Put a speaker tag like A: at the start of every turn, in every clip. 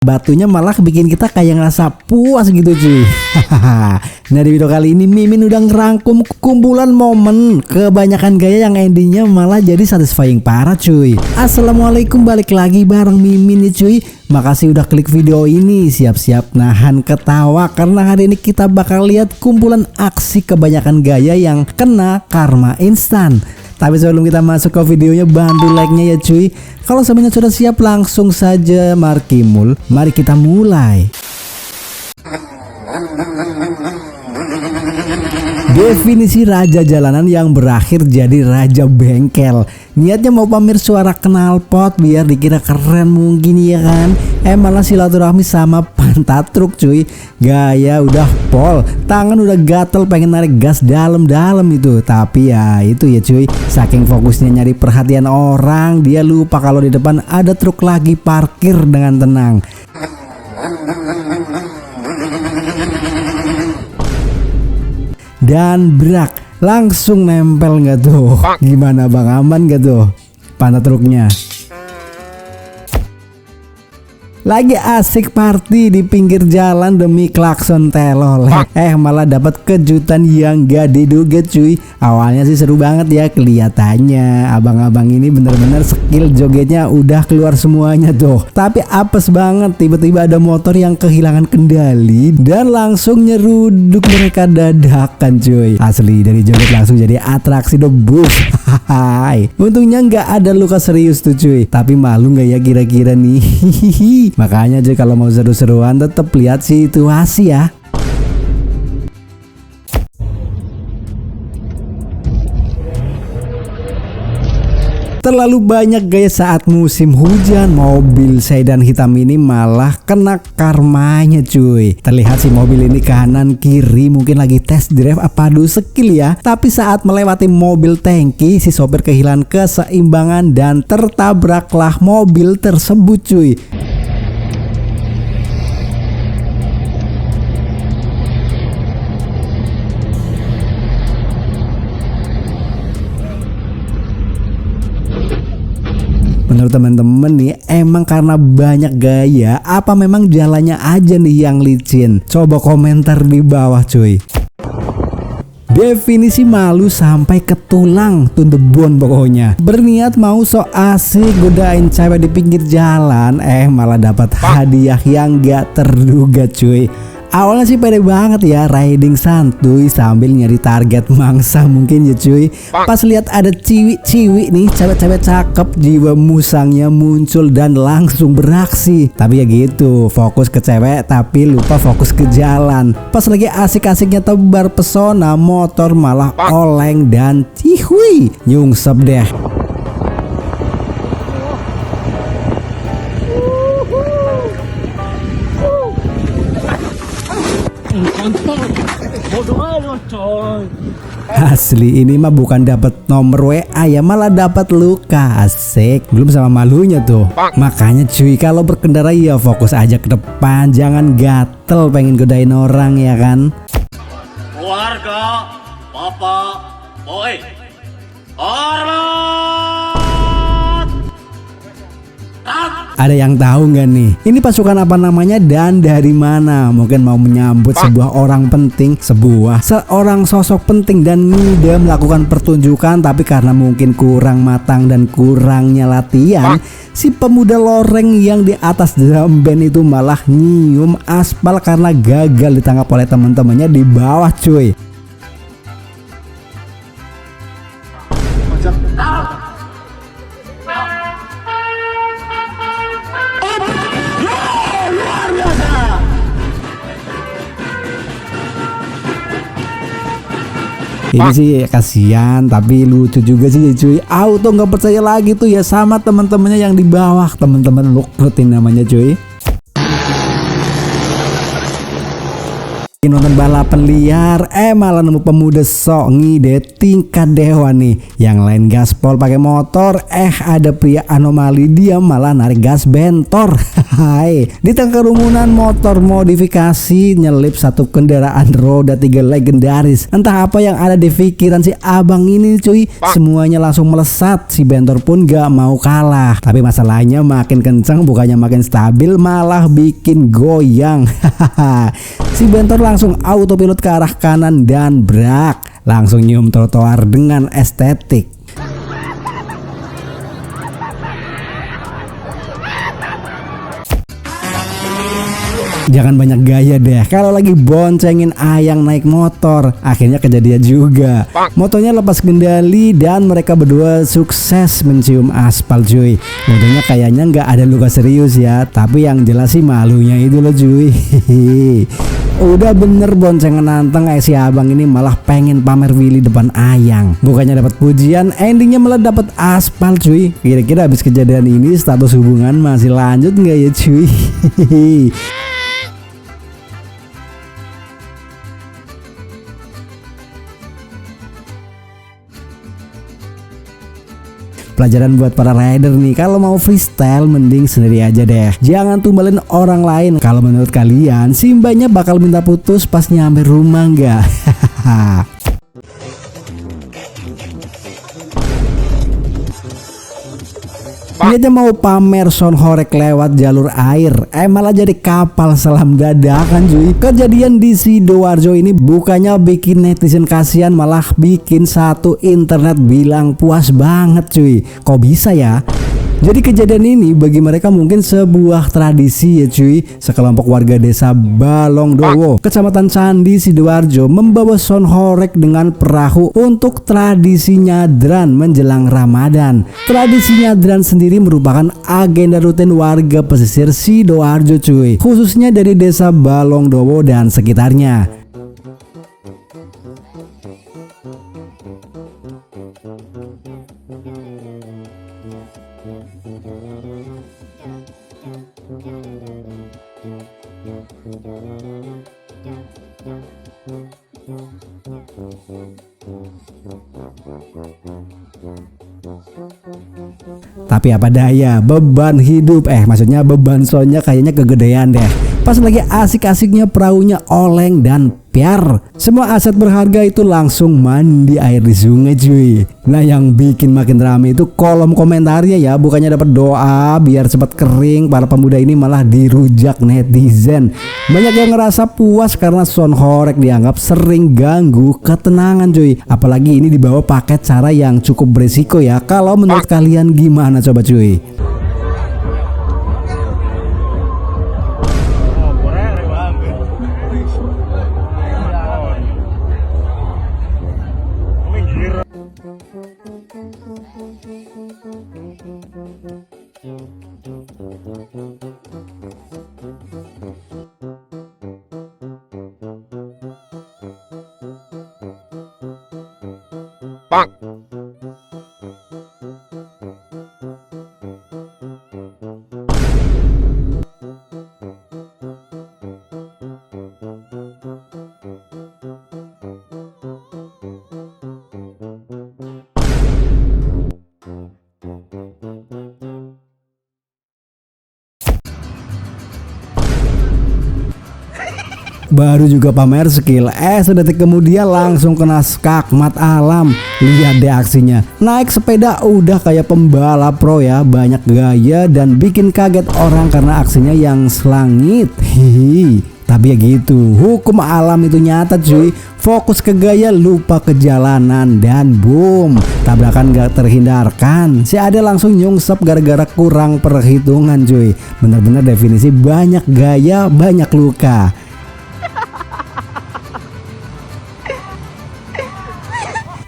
A: Batunya malah bikin kita kayak ngerasa puas gitu cuy. Nah, di video kali ini Mimin udah ngerangkum kumpulan momen kebanyakan gaya yang endingnya malah jadi satisfying parah cuy. Assalamualaikum, balik lagi bareng Mimin nih cuy. Makasih udah klik video ini. Siap-siap nahan ketawa karena hari ini kita bakal lihat kumpulan aksi kebanyakan gaya yang kena karma instan. Tapi sebelum kita masuk ke videonya, bantu like-nya ya cuy. Kalau semuanya sudah siap, langsung saja markimul. Mari kita mulai. Definisi raja jalanan yang berakhir jadi raja bengkel. Niatnya mau pamer suara knalpot biar dikira keren mungkin ya kan. Malah silaturahmi sama pantat truk cuy. Gaya udah pol, tangan udah gatel pengen narik gas dalam-dalam itu. Tapi ya itu ya cuy, saking fokusnya nyari perhatian orang, dia lupa kalau di depan ada truk lagi parkir dengan tenang. Dan brak, langsung nempel nggak tuh? Gimana bang, aman nggak tuh pantat truknya? Lagi asik party di pinggir jalan demi klakson telol, malah dapat kejutan yang gak diduga cuy. Awalnya sih seru banget ya kelihatannya, abang-abang ini bener-bener skill jogetnya udah keluar semuanya tuh. Tapi apes banget, tiba-tiba ada motor yang kehilangan kendali dan langsung nyeruduk mereka dadakan cuy. Asli dari joget langsung jadi atraksi debus. Untungnya nggak ada luka serius tuh cuy. Tapi malu nggak ya kira-kira nih? Makanya cuy, kalau mau seru-seruan tetap lihat situasi ya. Terlalu banyak gaya saat musim hujan, mobil sedan hitam ini malah kena karmanya cuy. Terlihat si mobil ini kanan kiri mungkin lagi tes drive apa adu skill ya. Tapi saat melewati mobil tangki, si sopir kehilangan keseimbangan dan tertabraklah mobil tersebut cuy. Menurut teman-teman nih, emang karena banyak gaya apa memang jalannya aja nih yang licin? Coba komentar di bawah cuy. Definisi malu sampai ke tulang, to the bone pokoknya. Berniat mau so asik godain cewek di pinggir jalan, malah dapat hadiah yang gak terduga cuy. Awalnya sih pede banget ya, riding santuy sambil nyari target mangsa mungkin ya cuy. Pas lihat ada ciwi-ciwi nih, cewek-cewek cakep, jiwa musangnya muncul dan langsung beraksi. Tapi ya gitu, fokus ke cewek tapi lupa fokus ke jalan. Pas lagi asik-asiknya tebar pesona, motor malah oleng dan cihui, nyungsep deh. Asli ini mah bukan dapat nomor WA ya, malah dapat luka. Asik, belum sama malunya tuh. Makanya cuy, kalau berkendara ya fokus aja ke depan, jangan gatel pengen godain orang ya kan.
B: Keluarga, bapak, boy, hormat.
A: Ada yang tahu nggak nih, ini pasukan apa namanya dan dari mana? Mungkin mau menyambut sebuah orang penting, seorang sosok penting dan ngide melakukan pertunjukan. Tapi karena mungkin kurang matang dan kurangnya latihan, si pemuda loreng yang di atas drum band itu malah nyium aspal karena gagal ditangkap oleh teman-temannya di bawah cuy. Ini sih kasihan tapi lucu juga sih cuy. Auto nggak percaya lagi tuh ya sama teman-temannya yang di bawah. Teman-teman look rutin namanya cuy. Nonton balapan liar, malah nemu pemuda sok ngide tingkat dewa nih. Yang lain gaspol pakai motor, ada pria anomali dia malah narik gas bentor. Hai, di tengah kerumunan motor modifikasi nyelip satu kendaraan roda 3 legendaris. Entah apa yang ada di pikiran si abang ini cuy, semuanya langsung melesat. Si bentor pun gak mau kalah. Tapi masalahnya makin kencang bukannya makin stabil, malah bikin goyang. Si bentor langsung autopilot ke arah kanan dan brak, langsung nyium trotoar dengan estetik. Jangan banyak gaya deh kalau lagi boncengin ayang naik motor. Akhirnya kejadian juga. Motornya lepas kendali dan mereka berdua sukses mencium aspal cuy. Untungnya kayaknya nggak ada luka serius ya, tapi yang jelas sih malunya itu loh cuy. Udah bener boncengan nanteng si abang ini malah pengen pamer Willy depan ayang. Bukannya dapat pujian, endingnya malah dapat aspal cuy. Kira-kira habis kejadian ini status hubungan masih lanjut nggak ya cuy? Pelajaran buat para rider nih, kalau mau freestyle mending sendiri aja deh. Jangan tumbalin orang lain. Kalau menurut kalian si mbaknya bakal minta putus pas nyampe rumah nggak? Niatnya mau pamer sound horek lewat jalur air, malah jadi kapal selam dadakan cuy. Kejadian di Sidoarjo ini bukannya bikin netizen kasihan, malah bikin satu internet bilang puas banget cuy. Kok bisa ya? Jadi kejadian ini bagi mereka mungkin sebuah tradisi ya cuy. Sekelompok warga desa Balongdowo, Kecamatan Candi, Sidoarjo membawa sound horek dengan perahu untuk tradisi nyadran menjelang Ramadan. Tradisi nyadran sendiri merupakan agenda rutin warga pesisir Sidoarjo cuy, khususnya dari desa Balongdowo dan sekitarnya. Tapi apa daya, beban hidup, maksudnya beban soundnya kayaknya kegedean deh. Pas lagi asik-asiknya perahunya oleng dan piar, semua aset berharga itu langsung mandi air di sungai cuy. Nah yang bikin makin rame itu kolom komentarnya ya, bukannya dapat doa biar cepat kering, para pemuda ini malah dirujak netizen. Banyak yang ngerasa puas karena sound horek dianggap sering ganggu ketenangan cuy. Apalagi ini dibawa pakai cara yang cukup beresiko ya. Kalau menurut kalian gimana coba cuy? Baru juga pamer skill, sedetik kemudian langsung kena skakmat alam. Lihat deh aksinya, naik sepeda udah kayak pembalap pro ya, banyak gaya dan bikin kaget orang karena aksinya yang selangit. Hihi. Tapi ya gitu, hukum alam itu nyata cuy. Fokus ke gaya, lupa ke jalanan, dan boom, tabrakan gak terhindarkan. Si Ade langsung nyungsep gara-gara kurang perhitungan cuy. Bener-bener definisi banyak gaya, banyak luka.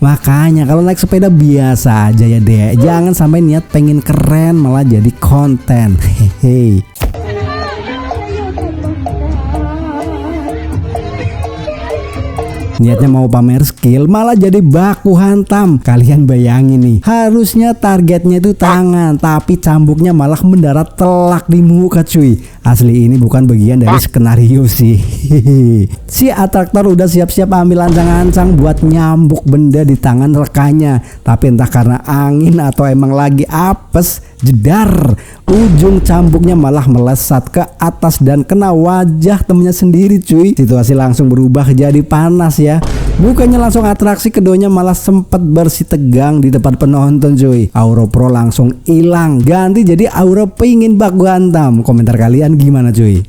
A: Makanya kalau naik sepeda biasa aja ya deh, jangan sampai niat pengen keren malah jadi konten. Hehehe. Niatnya mau pamer skill malah jadi baku hantam. Kalian bayangin nih, harusnya targetnya itu tangan, tapi cambuknya malah mendarat telak di muka cuy. Asli ini bukan bagian dari skenario sih. Si atraktor udah siap-siap ambil ancang-ancang buat nyambuk benda di tangan rekannya. Tapi entah karena angin atau emang lagi apes, jedar, ujung cambuknya malah melesat ke atas dan kena wajah temennya sendiri cuy. Situasi langsung berubah jadi panas ya. Bukannya langsung atraksi, keduanya malah sempat bersih tegang di depan penonton cuy. Aura Pro langsung hilang, ganti jadi aura pingin baku hantam. Komentar kalian gimana cuy?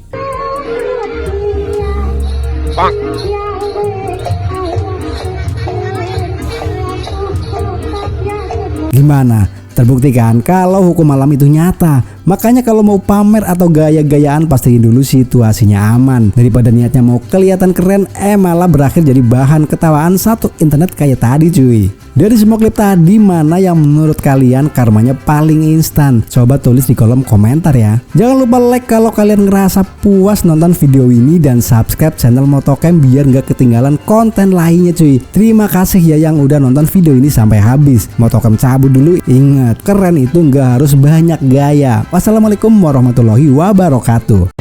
A: Gimana? Terbukti kan kalau hukum alam itu nyata. Makanya kalau mau pamer atau gaya-gayaan pastiin dulu situasinya aman. Daripada niatnya mau kelihatan keren malah berakhir jadi bahan ketawaan satu internet kayak tadi cuy. Dari semua klip tadi, mana yang menurut kalian karmanya paling instan? Coba tulis di kolom komentar ya. Jangan lupa like kalau kalian ngerasa puas nonton video ini dan subscribe channel Motocam biar nggak ketinggalan konten lainnya cuy. Terima kasih ya yang udah nonton video ini sampai habis. Motocam cabut dulu, ingat keren itu nggak harus banyak gaya. Wassalamualaikum warahmatullahi wabarakatuh.